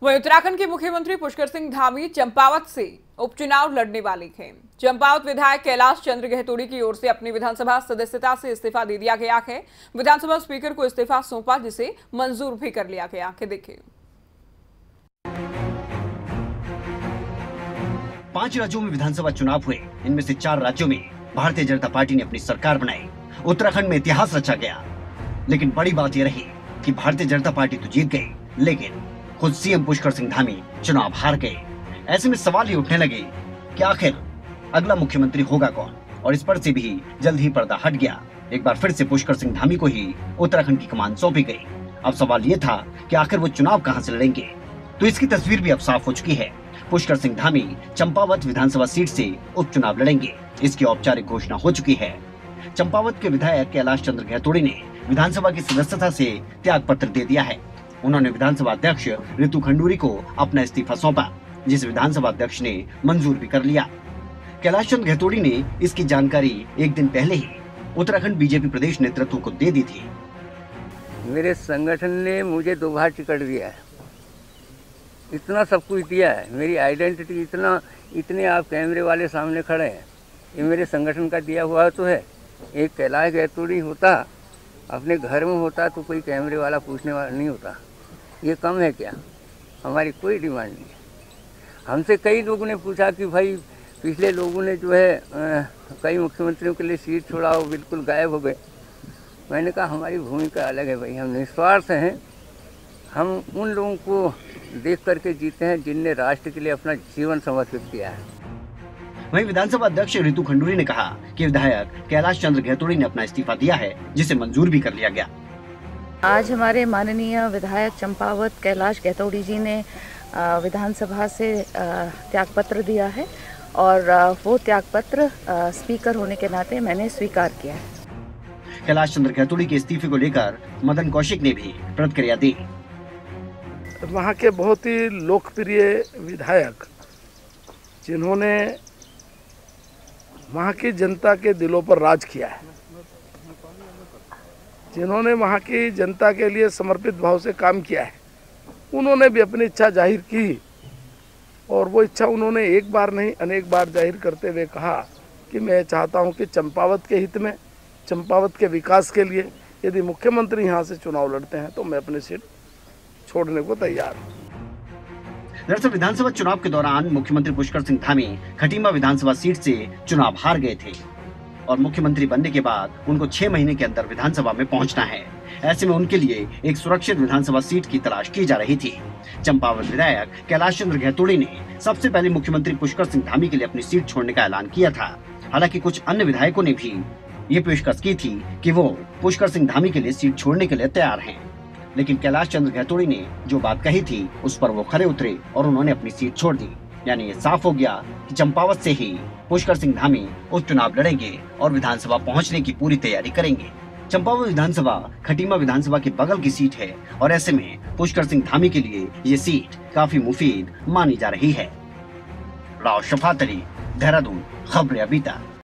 वहीं उत्तराखंड के मुख्यमंत्री पुष्कर सिंह धामी चंपावत से उपचुनाव लड़ने वाले हैं। चंपावत विधायक कैलाश चंद्र गहतोड़ी की ओर से अपनी विधानसभा सदस्यता से इस्तीफा दे दिया गया है। विधानसभा स्पीकर को इस्तीफा सौंपा, जिसे मंजूर भी कर लिया गया है। देखिए, 5 राज्यों में विधानसभा चुनाव हुए। इनमें से 4 राज्यों में भारतीय जनता पार्टी ने अपनी सरकार बनाई। उत्तराखंड में इतिहास रचा गया। लेकिन बड़ी बात यह रही कि भारतीय जनता पार्टी तो जीत गई, लेकिन खुद सीएम पुष्कर सिंह धामी चुनाव हार गए। ऐसे में सवाल ये उठने लगे कि आखिर अगला मुख्यमंत्री होगा कौन, और इस पर से भी जल्द ही पर्दा हट गया। एक बार फिर से पुष्कर सिंह धामी को ही उत्तराखंड की कमान सौंपी गई। अब सवाल ये था कि आखिर वो चुनाव कहां से लड़ेंगे, तो इसकी तस्वीर भी अब साफ हो चुकी है। पुष्कर सिंह धामी चंपावत विधानसभा सीट से उपचुनाव लड़ेंगे। इसकी औपचारिक घोषणा हो चुकी है। चंपावत के विधायक कैलाश चंद्र गहतोड़ी ने विधानसभा की सदस्यता से त्याग पत्र दे दिया है। उन्होंने विधानसभा अध्यक्ष रितु खंडूरी को अपना इस्तीफा सौंपा, जिसे विधानसभा अध्यक्ष ने मंजूर भी कर लिया। कैलाश चंद्र गहतोड़ी ने इसकी जानकारी एक दिन पहले ही उत्तराखंड बीजेपी प्रदेश नेतृत्व को दे दी थी। मेरे संगठन ने मुझे 2 बार टिकट दिया है, इतना सब कुछ दिया है। मेरी आइडेंटिटी इतने आप कैमरे वाले सामने खड़े हैं, ये मेरे संगठन का दिया हुआ तो है। एक कैलाश गहतोड़ी होता, अपने घर में होता तो कोई कैमरे वाला पूछने वाला नहीं होता। ये कम है क्या? हमारी कोई डिमांड नहीं है। हमसे कई लोगों ने पूछा कि भाई पिछले लोगों ने जो है कई मुख्यमंत्रियों के लिए सीट छोड़ा, वो बिल्कुल गायब हो गए। मैंने कहा हमारी भूमिका अलग है भाई, हम निस्वार्थ हैं। हम उन लोगों को देख करके जीते हैं जिनने राष्ट्र के लिए अपना जीवन समर्पित किया है। वहीं विधानसभा अध्यक्ष रितु खंडूरी ने कहा कि विधायक कैलाश चंद्र गहतोड़ी ने अपना इस्तीफा दिया है, जिसे मंजूर भी कर लिया गया। आज हमारे माननीय विधायक चंपावत कैलाश गहतोड़ी जी ने विधानसभा से त्यागपत्र दिया है, और वो त्यागपत्र स्पीकर होने के नाते मैंने स्वीकार किया है। कैलाश चंद्र गहतोड़ी के इस्तीफे को लेकर मदन कौशिक ने भी प्रतिक्रिया दी। वहाँ के बहुत ही लोकप्रिय विधायक, जिन्होंने वहाँ की जनता के दिलों पर राज किया है, जिन्होंने वहाँ की जनता के लिए समर्पित भाव से काम किया है, उन्होंने भी अपनी इच्छा जाहिर की। और वो इच्छा उन्होंने एक बार नहीं अनेक बार जाहिर करते हुए कहा कि मैं चाहता हूँ कि चंपावत के हित में, चंपावत के विकास के लिए यदि मुख्यमंत्री यहाँ से चुनाव लड़ते हैं तो मैं अपनी सीट छोड़ने को तैयार हूँ। दरअसल विधानसभा चुनाव के दौरान मुख्यमंत्री पुष्कर सिंह धामी खटीमा विधानसभा सीट से चुनाव हार गए थे, और मुख्यमंत्री बनने के बाद उनको 6 महीने के अंदर विधानसभा में पहुंचना है। ऐसे में उनके लिए एक सुरक्षित विधानसभा सीट की तलाश की जा रही थी। चंपावत विधायक कैलाश चंद्र गहतोड़ी ने सबसे पहले मुख्यमंत्री पुष्कर सिंह धामी के लिए अपनी सीट छोड़ने का ऐलान किया था। हालांकि कुछ अन्य विधायकों ने भी ये पेशकश की थी कि वो पुष्कर सिंह धामी के लिए सीट छोड़ने के लिए तैयार हैं। लेकिन कैलाश चंद्र गहतोड़ी ने जो बात कही थी उस पर वो खरे उतरे और उन्होंने अपनी सीट छोड़ दी। यानी ये साफ हो गया कि चंपावत से ही पुष्कर सिंह धामी उपचुनाव लड़ेंगे और विधानसभा पहुंचने की पूरी तैयारी करेंगे। चंपावत विधानसभा खटीमा विधानसभा के बगल की सीट है, और ऐसे में पुष्कर सिंह धामी के लिए ये सीट काफी मुफीद मानी जा रही है। राव शफात अली, देहरादून, खबरें अभी तक।